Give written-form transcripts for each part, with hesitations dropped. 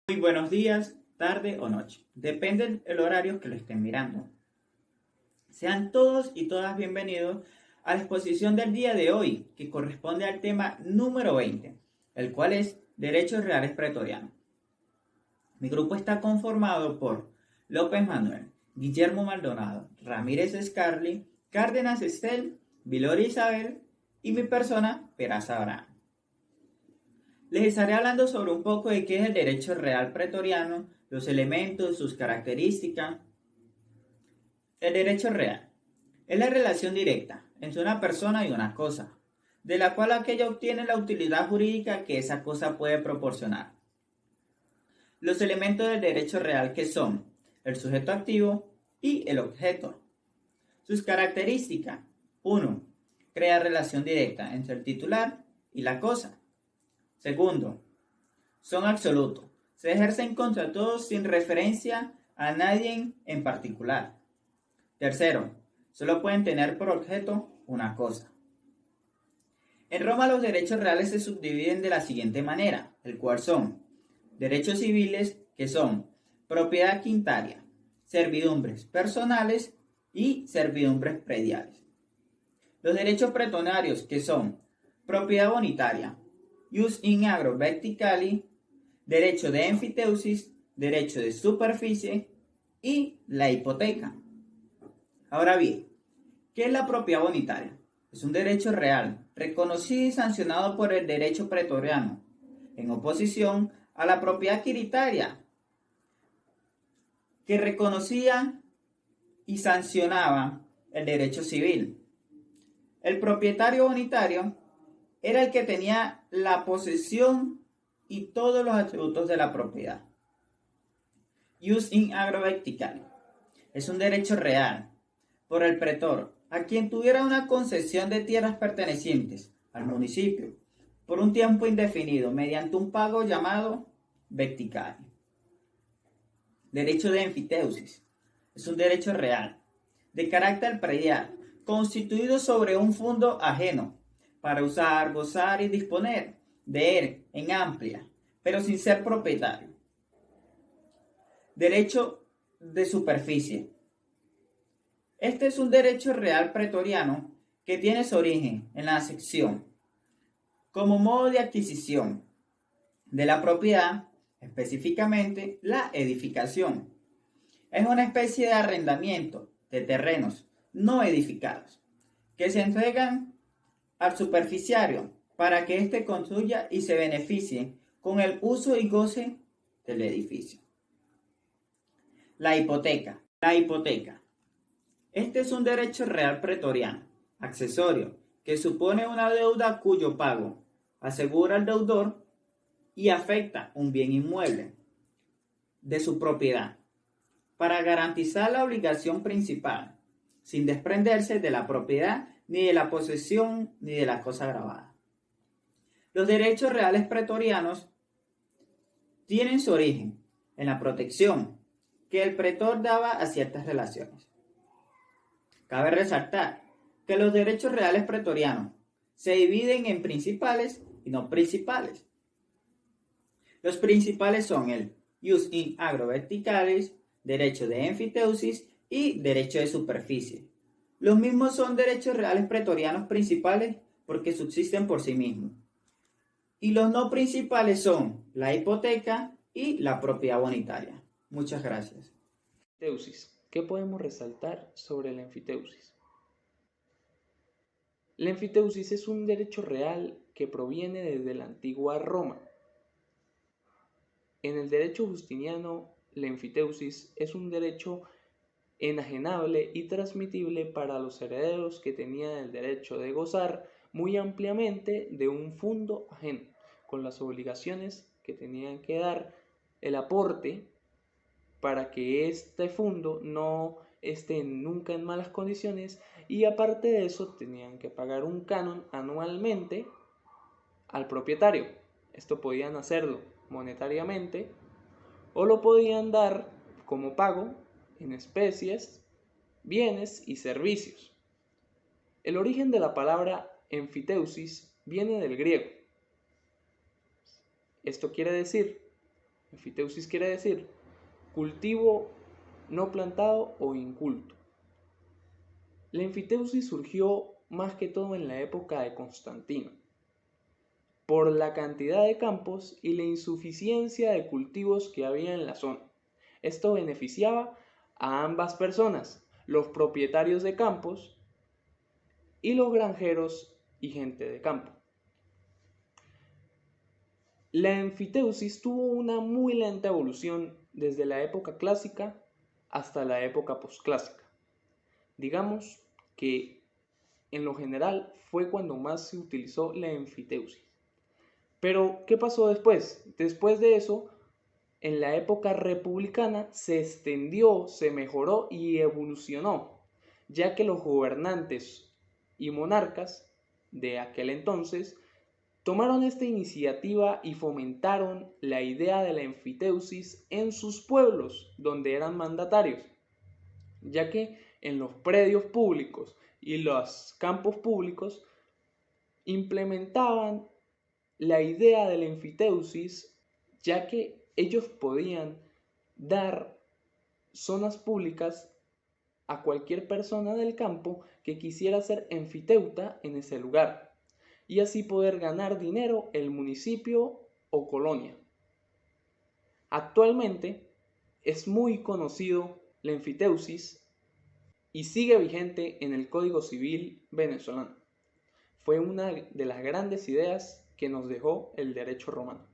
Muy buenos días, tarde o noche. Depende del horario que lo estén mirando. Sean todos y todas bienvenidos a la exposición del día de hoy, que corresponde al tema número 20, el cual es Derechos Reales Pretorianos. Mi grupo está conformado por López Manuel, Guillermo Maldonado, Ramírez Scarli, Cárdenas Estel, Vilori Isabel y mi persona, Peraza Abraham. Les estaré hablando sobre un poco de qué es el derecho real pretoriano, los elementos, sus características. El derecho real es la relación directa entre una persona y una cosa, de la cual aquella obtiene la utilidad jurídica que esa cosa puede proporcionar. Los elementos del derecho real que son el sujeto activo y el objeto. Sus características. 1. Crea relación directa entre el titular y la cosa. Segundo, son absolutos. Se ejercen contra todos sin referencia a nadie en particular. Tercero, solo pueden tener por objeto una cosa. En Roma los derechos reales se subdividen de la siguiente manera, el cual son derechos civiles, que son propiedad quintaria, servidumbres personales y servidumbres prediales. Los derechos pretorianos, que son propiedad bonitaria, jus in agro verticali, derecho de enfiteusis, derecho de superficie y la hipoteca. Ahora bien, ¿qué es la propiedad bonitaria? Es un derecho real, reconocido y sancionado por el derecho pretoriano, en oposición a la propiedad quiritaria, que reconocía y sancionaba el derecho civil. El propietario bonitario era el que tenía la posesión y todos los atributos de la propiedad. Jus in agro verticali es un derecho real por el pretor a quien tuviera una concesión de tierras pertenecientes al municipio por un tiempo indefinido mediante un pago llamado verticario. Derecho de enfiteusis es un derecho real de carácter predial constituido sobre un fondo ajeno para usar, gozar y disponer de él en amplia, pero sin ser propietario. Derecho de superficie. Este es un derecho real pretoriano que tiene su origen en la sección como modo de adquisición de la propiedad, específicamente la edificación. Es una especie de arrendamiento de terrenos no edificados que se entregan al superficiario para que éste construya y se beneficie con el uso y goce del edificio. La hipoteca. La hipoteca. Este es un derecho real pretoriano, accesorio, que supone una deuda cuyo pago asegura al deudor y afecta un bien inmueble de su propiedad para garantizar la obligación principal, sin desprenderse de la propiedad, ni de la posesión, ni de la cosa grabada. Los derechos reales pretorianos tienen su origen en la protección que el pretor daba a ciertas relaciones. Cabe resaltar que los derechos reales pretorianos se dividen en principales y no principales. Los principales son el jus in agro verticales, derecho de enfiteusis y derecho de superficie. Los mismos son derechos reales pretorianos principales porque subsisten por sí mismos. Y los no principales son la hipoteca y la propiedad bonitaria. Muchas gracias. Enfiteusis. ¿Qué podemos resaltar sobre la enfiteusis? La enfiteusis es un derecho real que proviene desde la antigua Roma. En el derecho justiniano, la enfiteusis es un derecho enajenable y transmitible para los herederos que tenían el derecho de gozar muy ampliamente de un fondo ajeno, con las obligaciones que tenían que dar el aporte para que este fondo no esté nunca en malas condiciones, y aparte de eso tenían que pagar un canon anualmente al propietario. Esto podían hacerlo monetariamente o lo podían dar como pago en especies, bienes y servicios. El origen de la palabra enfiteusis viene del griego. Esto quiere decir Enfiteusis quiere decir cultivo no plantado o inculto. La enfiteusis surgió más que todo en la época de Constantino, por la cantidad de campos y la insuficiencia de cultivos que había en la zona. Esto beneficiaba a ambas personas, los propietarios de campos y los granjeros y gente de campo. La enfiteusis tuvo una muy lenta evolución desde la época clásica hasta la época posclásica. Digamos que en lo general fue cuando más se utilizó la enfiteusis. Pero, ¿qué pasó después? Después de eso, en la época republicana se extendió, se mejoró y evolucionó, ya que los gobernantes y monarcas de aquel entonces tomaron esta iniciativa y fomentaron la idea de la enfiteusis en sus pueblos, donde eran mandatarios, ya que en los predios públicos y los campos públicos implementaban la idea de la enfiteusis, ya que ellos podían dar zonas públicas a cualquier persona del campo que quisiera ser enfiteuta en ese lugar, y así poder ganar dinero el municipio o colonia. Actualmente es muy conocido la enfiteusis y sigue vigente en el Código Civil venezolano. Fue una de las grandes ideas que nos dejó el derecho romano.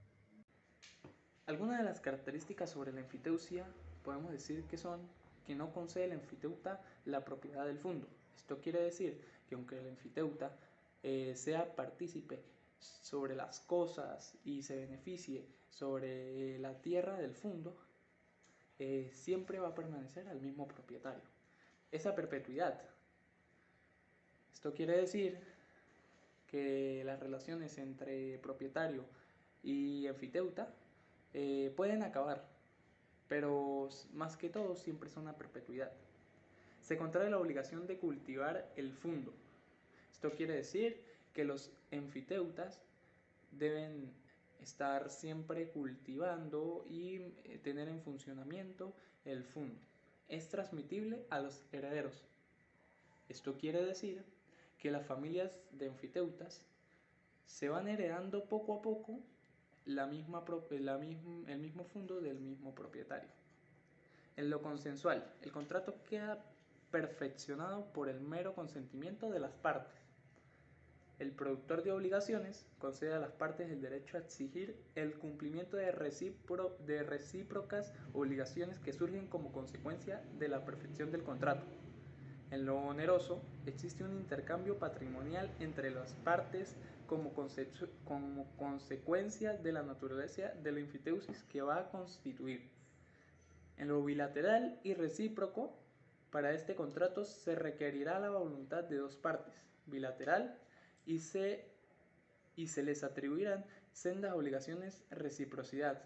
Algunas de las características sobre la enfiteusia podemos decir que son que no concede el enfiteuta la propiedad del fundo. Esto quiere decir que aunque el enfiteuta sea partícipe sobre las cosas y se beneficie sobre la tierra del fundo, siempre va a permanecer al mismo propietario. Esa perpetuidad. Esto quiere decir que las relaciones entre propietario y enfiteuta pueden acabar, pero más que todo siempre son a perpetuidad. Se contrae la obligación de cultivar el fundo. Esto quiere decir que los enfiteutas deben estar siempre cultivando y tener en funcionamiento el fundo. Es transmitible a los herederos. Esto quiere decir que las familias de enfiteutas se van heredando poco a poco el mismo fundo del mismo propietario. En lo consensual, el contrato queda perfeccionado por el mero consentimiento de las partes. El productor de obligaciones concede a las partes el derecho a exigir el cumplimiento de recíprocas obligaciones que surgen como consecuencia de la perfección del contrato. En lo oneroso, existe un intercambio patrimonial entre las partes como consecuencia de la naturaleza de la enfiteusis que va a constituir. En lo bilateral y recíproco, para este contrato se requerirá la voluntad de dos partes, bilateral, y se les atribuirán sendas obligaciones reciprocidad.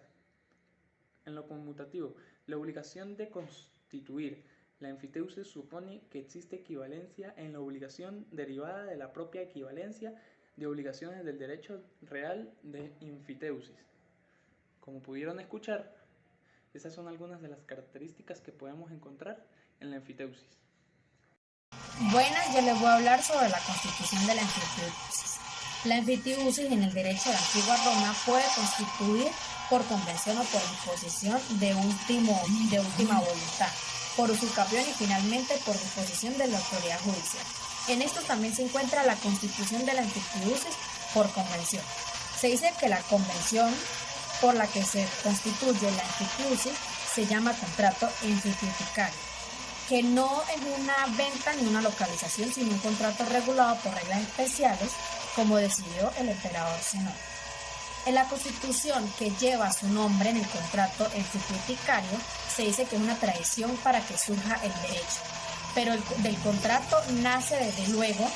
En lo conmutativo, la obligación de constituir la enfiteusis supone que existe equivalencia en la obligación derivada de la propia equivalencia de obligaciones del derecho real de enfiteusis. Como pudieron escuchar, esas son algunas de las características que podemos encontrar en la enfiteusis. Buenas, yo les voy a hablar sobre la constitución de la enfiteusis. La enfiteusis en el derecho de la antigua Roma puede constituir por convención o por imposición de última voluntad, por usurpación y finalmente por disposición de la autoridad judicial. En esto también se encuentra la constitución de la enfiteusis por convención. Se dice que la convención por la que se constituye la enfiteusis se llama contrato enfiteuticario, que no es una venta ni una localización, sino un contrato regulado por reglas especiales, como decidió el emperador Zenón. En la constitución que lleva su nombre en el contrato enfiteuticario, se dice que es una tradición para que surja el derecho, pero del contrato nace desde luego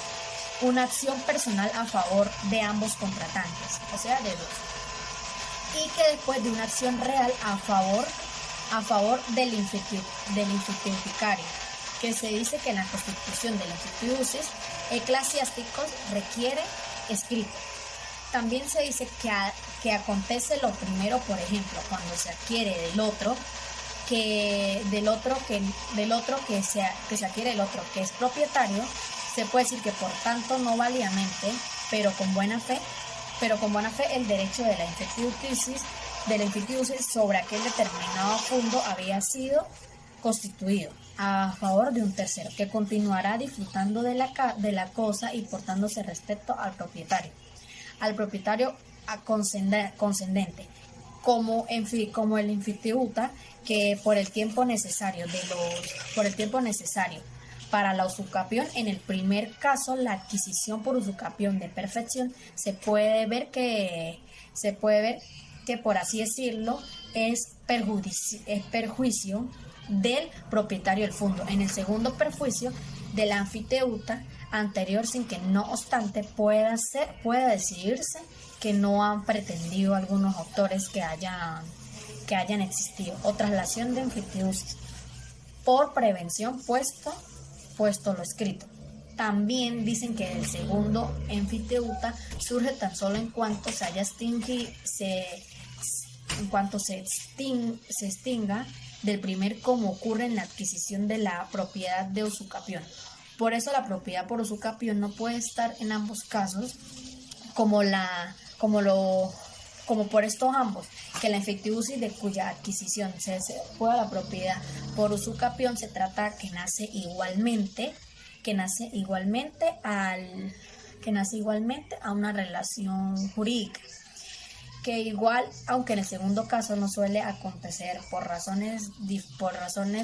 una acción personal a favor de ambos contratantes, o sea, de dos, y que después de una acción real a favor del enfiteuticario, que se dice que en la constitución de la enfiteusis eclesiásticos requiere escrito. También se dice que acontece lo primero, por ejemplo, cuando se adquiere del otro que se adquiere el otro que es propietario, se puede decir que por tanto no válidamente, pero con buena fe, el derecho de la infitiusis sobre aquel determinado fondo había sido constituido a favor de un tercero, que continuará disfrutando de la cosa y portándose respecto al propietario concedente, como el infitiuta, que por el tiempo necesario para la usucapión. En el primer caso, la adquisición por usucapión de perfección se puede ver que por así decirlo es perjuicio del propietario del fondo. En el segundo, perjuicio del anfiteuta anterior, sin que no obstante pueda decidirse que no han pretendido algunos autores que hayan existido, o traslación de anfiteusis por prevención puesto lo escrito. También dicen que el segundo anfiteuta surge tan solo en cuanto se extinga del primer, como ocurre en la adquisición de la propiedad de usucapión. Por eso la propiedad por usucapión no puede estar en ambos casos, como por estos ambos, que la infitiusis de cuya adquisición se pueda la propiedad por usucapión se trata que nace igualmente a una relación jurídica, que igual, aunque en el segundo caso no suele acontecer por razones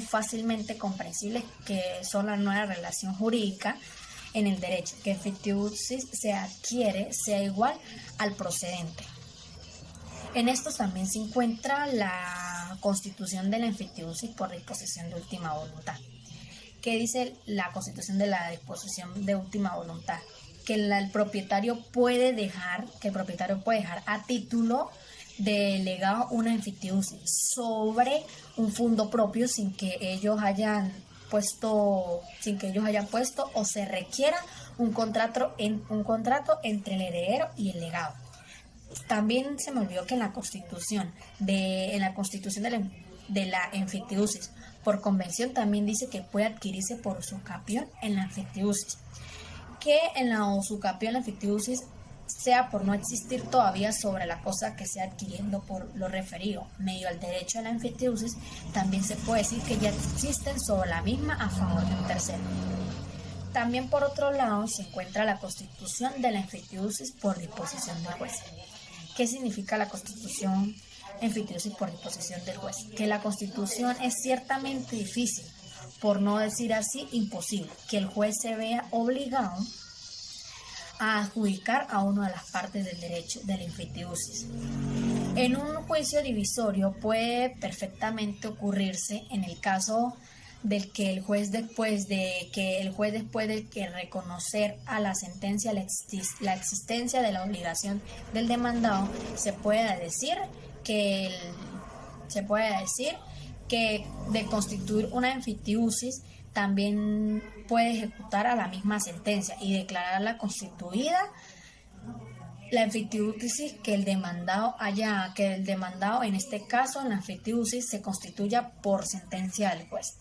fácilmente comprensibles, que son la nueva relación jurídica en el derecho, que infitiusis se adquiere sea igual al procedente. En estos también se encuentra la constitución de la infitiusis por disposición de última voluntad. ¿Qué dice la constitución de la disposición de última voluntad? Que el propietario puede dejar a título de legado una infitiusis sobre un fondo propio sin que ellos hayan puesto o se requiera un contrato entre el heredero y el legado. También se me olvidó que en la constitución de la infitiusis por convención también dice que puede adquirirse por usucapión en la infitiusis, que en la usucapión la infitiusis sea por no existir todavía sobre la cosa que sea adquiriendo por lo referido medio al derecho a la infitiusis, también se puede decir que ya existen sobre la misma a favor de un tercero. También por otro lado se encuentra la constitución de la infitiusis por disposición del juez. ¿Qué significa la constitución infitiusis por disposición del juez? Que la constitución es ciertamente difícil, por no decir así imposible, que el juez se vea obligado a adjudicar a una de las partes del derecho de la infitiusis. En un juicio divisorio puede perfectamente ocurrirse en el caso del que el juez después de que reconocer a la sentencia la existencia de la obligación del demandado, se puede decir que de constituir una infitiusis también puede ejecutar a la misma sentencia y declararla constituida la infitiusis que el demandado en este caso en la infitiusis se constituya por sentencia del juez.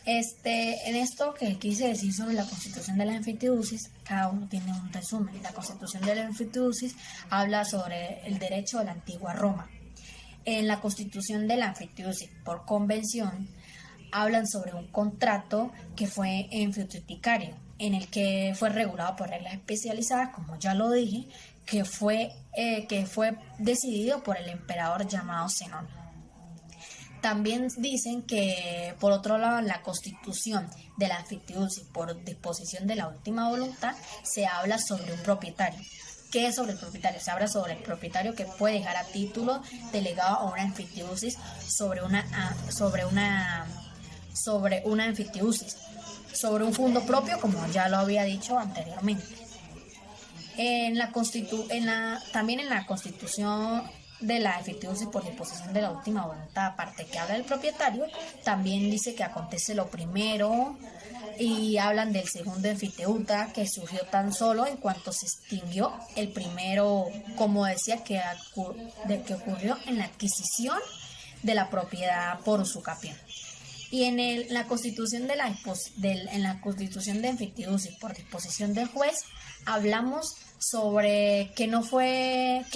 En esto que quise decir sobre la constitución de la infitiusis, cada uno tiene un resumen. La constitución de la infitiusis habla sobre el derecho de la antigua Roma. En la constitución de la infitiusis por convención hablan sobre un contrato que fue enfitiuticario, en el que fue regulado por reglas especializadas, como ya lo dije, que fue decidido por el emperador llamado Zenón. También dicen que, por otro lado, en la constitución de la infitiusis por disposición de la última voluntad se habla sobre un propietario. ¿Qué es sobre el propietario? Se habla sobre el propietario que puede dejar a título delegado a una infitiusis sobre una infitiusis, sobre un fondo propio, como ya lo había dicho anteriormente. También en la constitución de la enfiteusis por disposición de la última voluntad, aparte que habla del propietario, también dice que acontece lo primero y hablan del segundo enfiteuta que surgió tan solo en cuanto se extinguió el primero, como decía, que ocurrió en la adquisición de la propiedad por usucapión. Y en la constitución en la constitución de enfiteusis por disposición del juez hablamos sobre que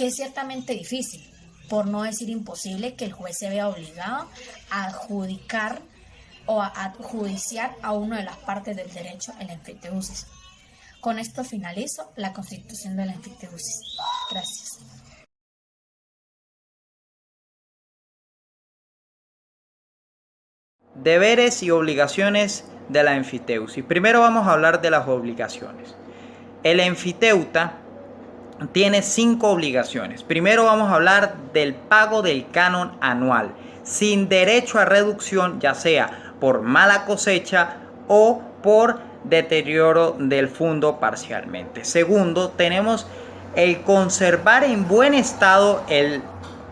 es ciertamente difícil, por no decir imposible, que el juez se vea obligado a adjudicar o a adjudiciar a una de las partes del derecho en la enfiteusis. Con esto finalizo la constitución de la enfiteusis. Gracias. Deberes y obligaciones de la enfiteusis. Primero vamos a hablar de las obligaciones. El enfiteuta tiene 5 obligaciones. Primero vamos a hablar del pago del canon anual, sin derecho a reducción, ya sea por mala cosecha o por deterioro del fondo parcialmente. Segundo, tenemos el conservar en buen estado el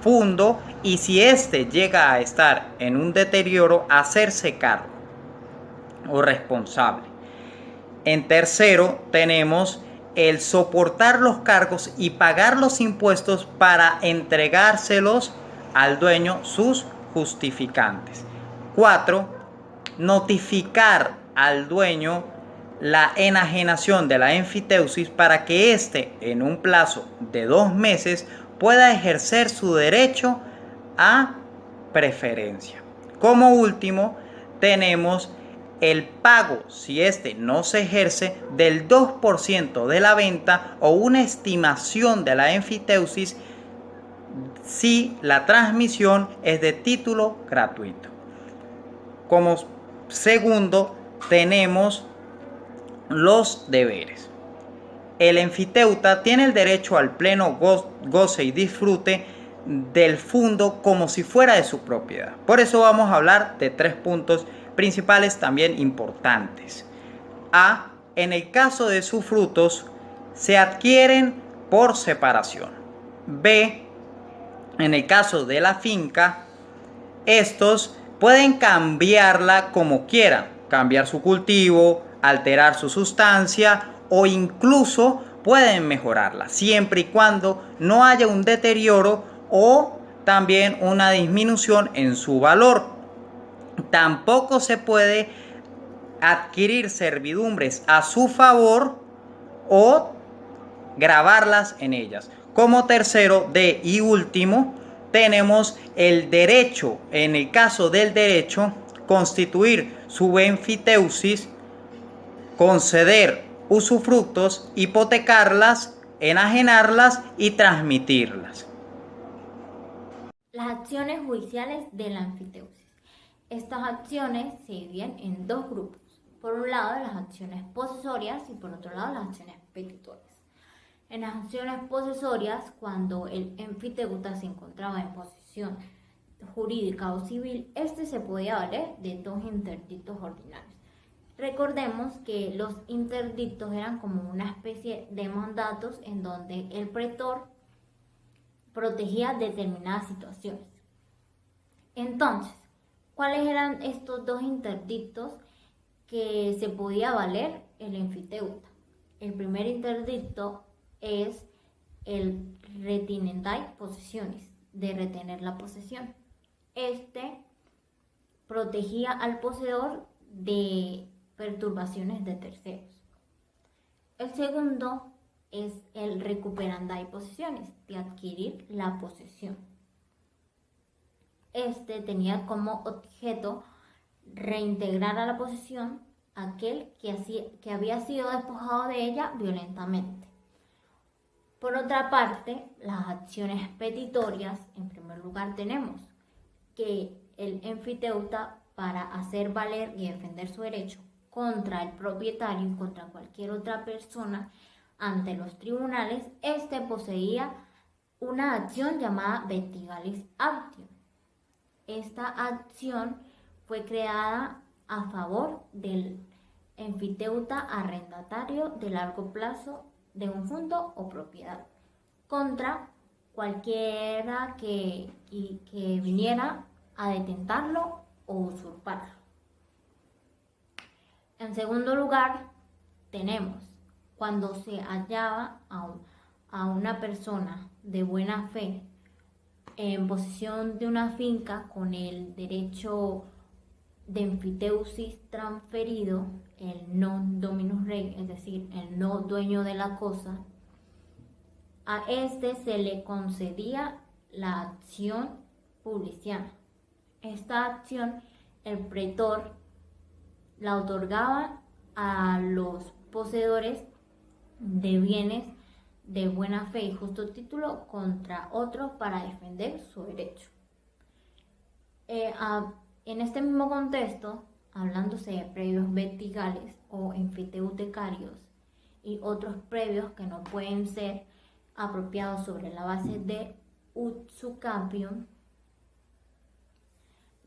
fondo y si éste llega a estar en un deterioro, hacerse cargo o responsable. En tercero, tenemos el soportar los cargos y pagar los impuestos para entregárselos al dueño sus justificantes. 4. Notificar al dueño la enajenación de la enfiteusis para que éste, en un plazo de 2 meses, pueda ejercer su derecho a preferencia. Como último, tenemos el pago, si este no se ejerce, del 2% de la venta o una estimación de la enfiteusis si la transmisión es de título gratuito. Como segundo, tenemos los deberes. El enfiteuta tiene el derecho al pleno goce y disfrute del fondo como si fuera de su propiedad. Por eso vamos a hablar de 3 puntos principales también importantes. A. En el caso de sus frutos, se adquieren por separación. B. En el caso de la finca, estos pueden cambiarla como quieran, cambiar su cultivo, alterar su sustancia o incluso pueden mejorarla, siempre y cuando no haya un deterioro o también una disminución en su valor. Tampoco se puede adquirir servidumbres a su favor o gravarlas en ellas. Como tercero y último, tenemos el derecho, en el caso del derecho, constituir su enfiteusis, conceder usufructos, hipotecarlas, enajenarlas y transmitirlas. Las acciones judiciales de la enfiteusis. Estas acciones se dividen en 2 grupos. Por un lado, las acciones posesorias y por otro lado, las acciones petitorias. En las acciones posesorias, cuando el enfiteuta se encontraba en posesión jurídica o civil, este se podía valer de 2 interdictos ordinarios. Recordemos que los interdictos eran como una especie de mandatos en donde el pretor protegía determinadas situaciones. Entonces, ¿cuáles eran estos 2 interdictos que se podía valer el enfiteuta? El primer interdicto es el retinendae possessionis, de retener la posesión. Este protegía al poseedor de perturbaciones de terceros. El segundo es el recuperandae possessionis, de adquirir la posesión. Este tenía como objeto reintegrar a la posesión aquel que había sido despojado de ella violentamente. Por otra parte, las acciones petitorias, en primer lugar tenemos que el enfiteuta, para hacer valer y defender su derecho contra el propietario y contra cualquier otra persona ante los tribunales, este poseía una acción llamada vestigalis actio. Esta acción fue creada a favor del enfiteuta arrendatario de largo plazo de un fondo o propiedad contra cualquiera que viniera a detentarlo o usurparlo. En segundo lugar, tenemos cuando se hallaba a una persona de buena fe en posesión de una finca con el derecho de enfiteusis transferido, el non dominus rei, es decir, el no dueño de la cosa, a este se le concedía la acción publiciana. Esta acción el pretor la otorgaba a los poseedores de bienes de buena fe y justo título contra otros para defender su derecho. En este mismo contexto, hablándose de previos verticales o enfiteutecarios y otros previos que no pueden ser apropiados sobre la base de usucapium,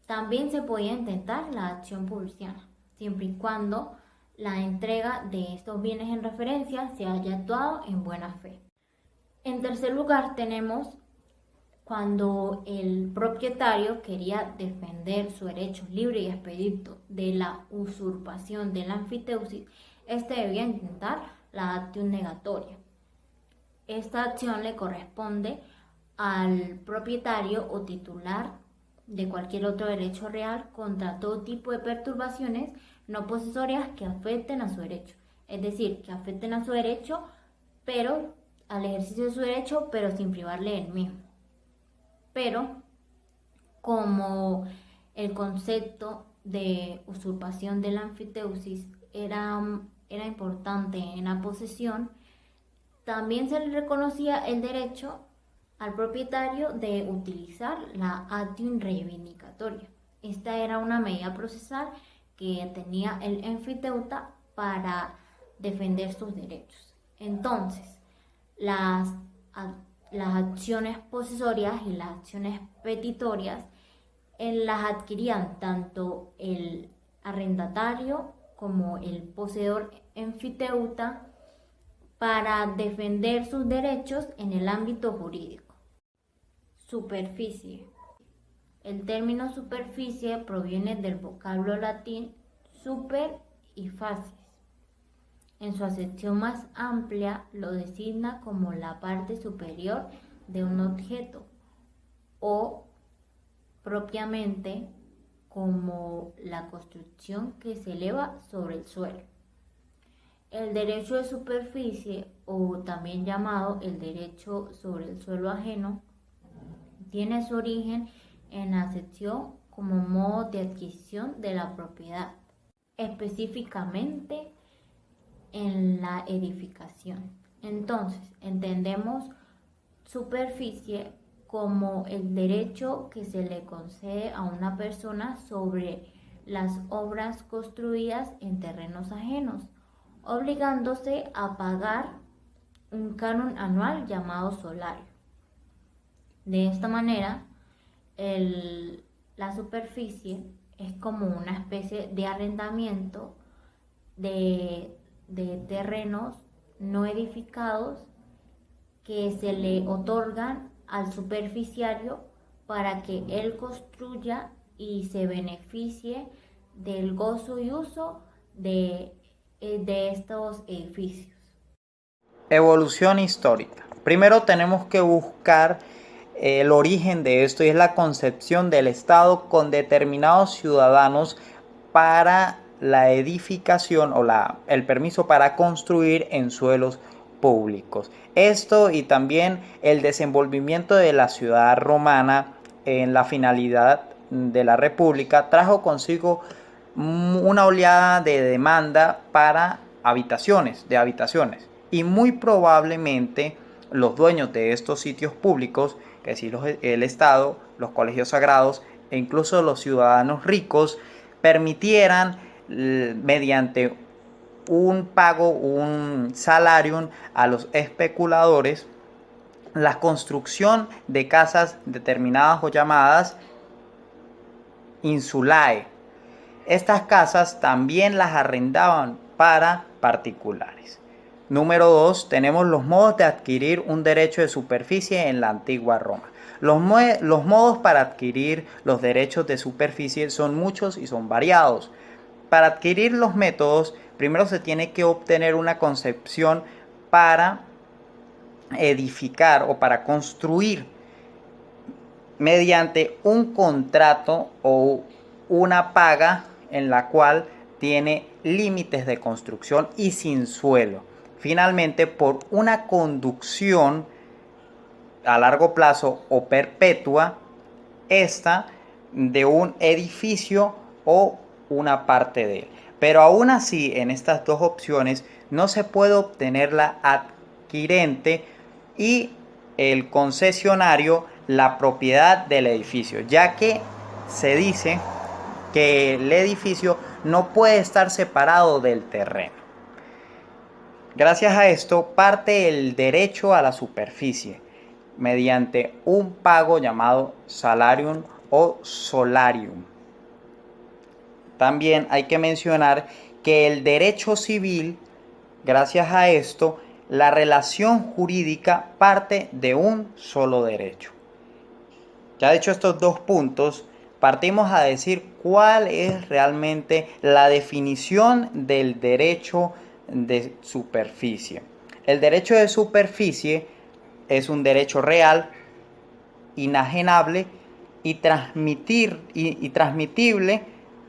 también se podía intentar la acción publiciana, siempre y cuando la entrega de estos bienes en referencia se haya actuado en buena fe. En tercer lugar, tenemos cuando el propietario quería defender su derecho libre y expedito de la usurpación de la enfiteusis, este debía intentar la acción negatoria. Esta acción le corresponde al propietario o titular de cualquier otro derecho real contra todo tipo de perturbaciones no posesorias que afecten a su derecho. Es decir, que afecten a su derecho, pero al ejercicio de su derecho, pero sin privarle del mismo. Pero como el concepto de usurpación de la enfiteusis era importante en la posesión, también se le reconocía el derecho al propietario de utilizar la actium reivindicatoria. Esta era una medida procesal que tenía el enfiteuta para defender sus derechos. Entonces, las acciones posesorias y las acciones petitorias las adquirían tanto el arrendatario como el poseedor enfiteuta para defender sus derechos en el ámbito jurídico. Superficie. El término superficie proviene del vocablo latín super y facies. En su acepción más amplia lo designa como la parte superior de un objeto o propiamente como la construcción que se eleva sobre el suelo. El derecho de superficie, o también llamado el derecho sobre el suelo ajeno, tiene su origen en la acepción como modo de adquisición de la propiedad, específicamente en la edificación. Entonces, entendemos superficie como el derecho que se le concede a una persona sobre las obras construidas en terrenos ajenos, obligándose a pagar un canon anual llamado solario. De esta manera, la superficie es como una especie de arrendamiento de terrenos no edificados que se le otorgan al superficiario para que él construya y se beneficie del gozo y uso de estos edificios. Evolución histórica. Primero tenemos que buscar el origen de esto, y es la concepción del Estado con determinados ciudadanos para la edificación o el permiso para construir en suelos públicos. Esto y también el desenvolvimiento de la ciudad romana en la finalidad de la República trajo consigo una oleada de demanda para habitaciones, y muy probablemente los dueños de estos sitios públicos, que es decir, el Estado, los colegios sagrados e incluso los ciudadanos ricos, permitieran mediante un pago, un salarium a los especuladores, la construcción de casas determinadas o llamadas insulae. Estas casas también las arrendaban para particulares. Número 2, tenemos los modos de adquirir un derecho de superficie en la antigua Roma. Los modos para adquirir los derechos de superficie son muchos y son variados. Para adquirir los métodos, primero se tiene que obtener una concepción para edificar o para construir mediante un contrato o una paga en la cual tiene límites de construcción y sin suelo. Finalmente, por una conducción a largo plazo o perpetua, esta de un edificio o una parte de él. Pero aún así, en estas dos opciones no se puede obtener la adquirente y el concesionario la propiedad del edificio, ya que se dice que el edificio no puede estar separado del terreno. Gracias a esto parte el derecho a la superficie mediante un pago llamado salarium o solarium. También hay que mencionar que el derecho civil, gracias a esto, la relación jurídica parte de un solo derecho. Ya dicho estos dos puntos, partimos a decir cuál es realmente la definición del derecho de superficie. El derecho de superficie es un derecho real, inajenable y transmitible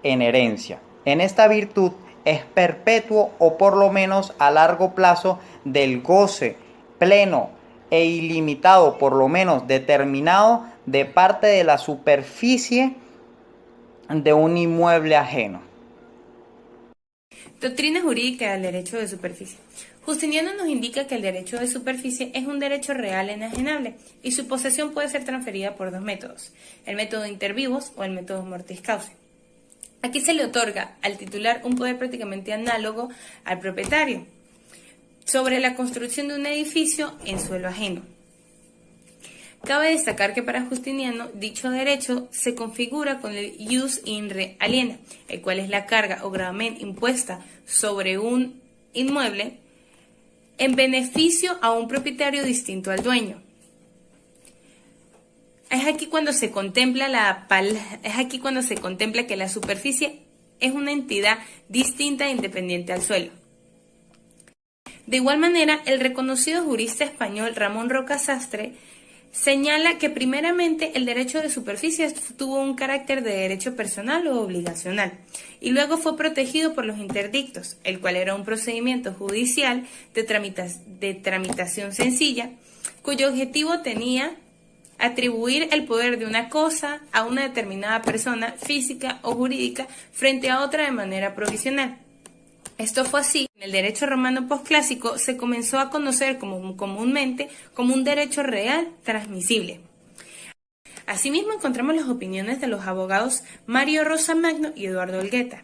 en herencia. En esta virtud es perpetuo o por lo menos a largo plazo del goce pleno e ilimitado, por lo menos determinado, de parte de la superficie de un inmueble ajeno. Doctrina jurídica del derecho de superficie. Justiniano nos indica que el derecho de superficie es un derecho real e inajenable y su posesión puede ser transferida por dos métodos, el método inter vivos o el método mortis causa. Aquí se le otorga al titular un poder prácticamente análogo al propietario sobre la construcción de un edificio en suelo ajeno. Cabe destacar que para Justiniano dicho derecho se configura con el ius in re aliena, el cual es la carga o gravamen impuesta sobre un inmueble en beneficio a un propietario distinto al dueño. Es aquí cuando se contempla que la superficie es una entidad distinta e independiente al suelo. De igual manera, el reconocido jurista español Ramón Roca Sastre señala que primeramente el derecho de superficie tuvo un carácter de derecho personal o obligacional y luego fue protegido por los interdictos, el cual era un procedimiento judicial de tramitación sencilla, cuyo objetivo tenía atribuir el poder de una cosa a una determinada persona física o jurídica frente a otra de manera provisional. Esto fue así. En el derecho romano posclásico se comenzó a conocer comúnmente como un derecho real transmisible. Asimismo encontramos las opiniones de los abogados Mario Rosamagno y Eduardo Olgueta,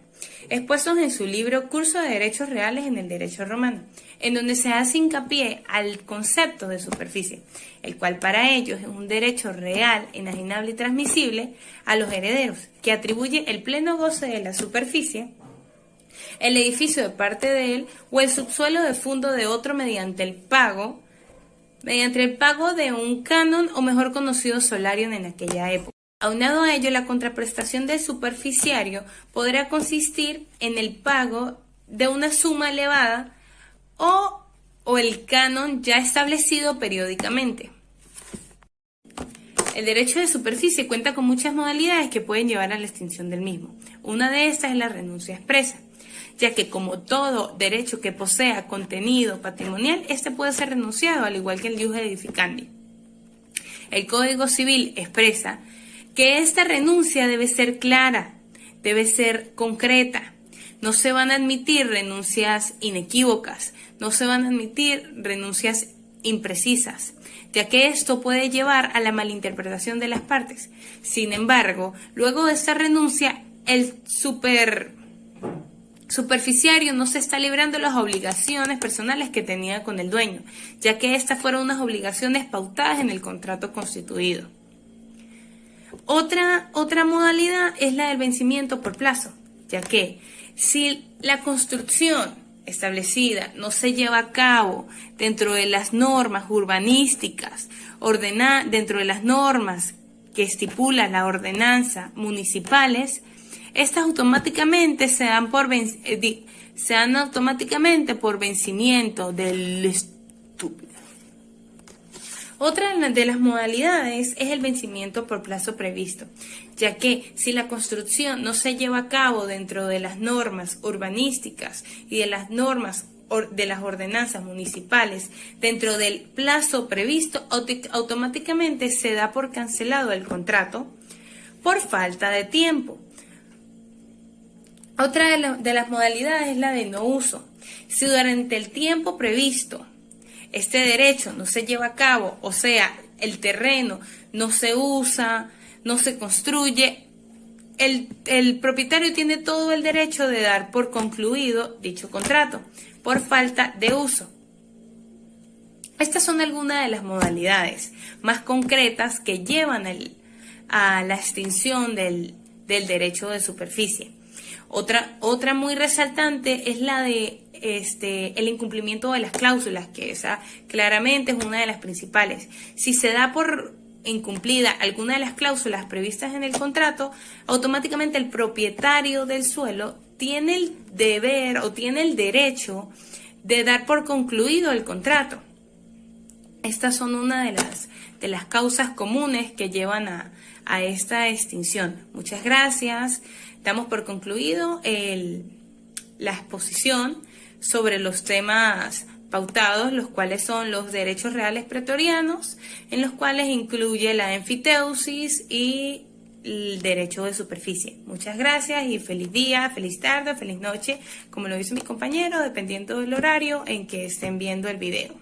expuestos en su libro Curso de Derechos Reales en el Derecho Romano, en donde se hace hincapié al concepto de superficie, el cual para ellos es un derecho real, enajenable y transmisible a los herederos, que atribuye el pleno goce de la superficie, el edificio de parte de él o el subsuelo de fondo de otro mediante el pago de un canon o mejor conocido solarium en aquella época. Aunado a ello, la contraprestación del superficiario podrá consistir en el pago de una suma elevada o el canon ya establecido periódicamente. El derecho de superficie cuenta con muchas modalidades que pueden llevar a la extinción del mismo. Una de estas es la renuncia expresa, ya que como todo derecho que posea contenido patrimonial, este puede ser renunciado, al igual que el ius edificandi. El Código Civil expresa que esta renuncia debe ser clara, debe ser concreta. No se van a admitir renuncias inequívocas, no se van a admitir renuncias imprecisas, ya que esto puede llevar a la malinterpretación de las partes. Sin embargo, luego de esta renuncia, el superficiario no se está librando de las obligaciones personales que tenía con el dueño, ya que estas fueron unas obligaciones pautadas en el contrato constituido. Otra modalidad es la del vencimiento por plazo, ya que si la construcción establecida no se lleva a cabo dentro de las normas urbanísticas, dentro de las normas que estipula la ordenanza municipales, estas automáticamente se dan por vencimiento del estúpido. Otra de las modalidades es el vencimiento por plazo previsto, ya que si la construcción no se lleva a cabo dentro de las normas urbanísticas y de las normas de las ordenanzas municipales dentro del plazo previsto, automáticamente se da por cancelado el contrato por falta de tiempo. Otra de las modalidades es la de no uso. Si durante el tiempo previsto este derecho no se lleva a cabo, o sea, el terreno no se usa, no se construye, el propietario tiene todo el derecho de dar por concluido dicho contrato por falta de uso. Estas son algunas de las modalidades más concretas que llevan a la extinción del derecho de superficie. Otra muy resaltante es la de el incumplimiento de las cláusulas, que esa claramente es una de las principales. Si se da por incumplida alguna de las cláusulas previstas en el contrato, automáticamente el propietario del suelo tiene el deber o tiene el derecho de dar por concluido el contrato. Estas son una de las causas comunes que llevan a esta extinción. Muchas gracias. Damos por concluido la exposición sobre los temas pautados, los cuales son los derechos reales pretorianos, en los cuales incluye la enfiteusis y el derecho de superficie. Muchas gracias y feliz día, feliz tarde, feliz noche, como lo dice mi compañero, dependiendo del horario en que estén viendo el video.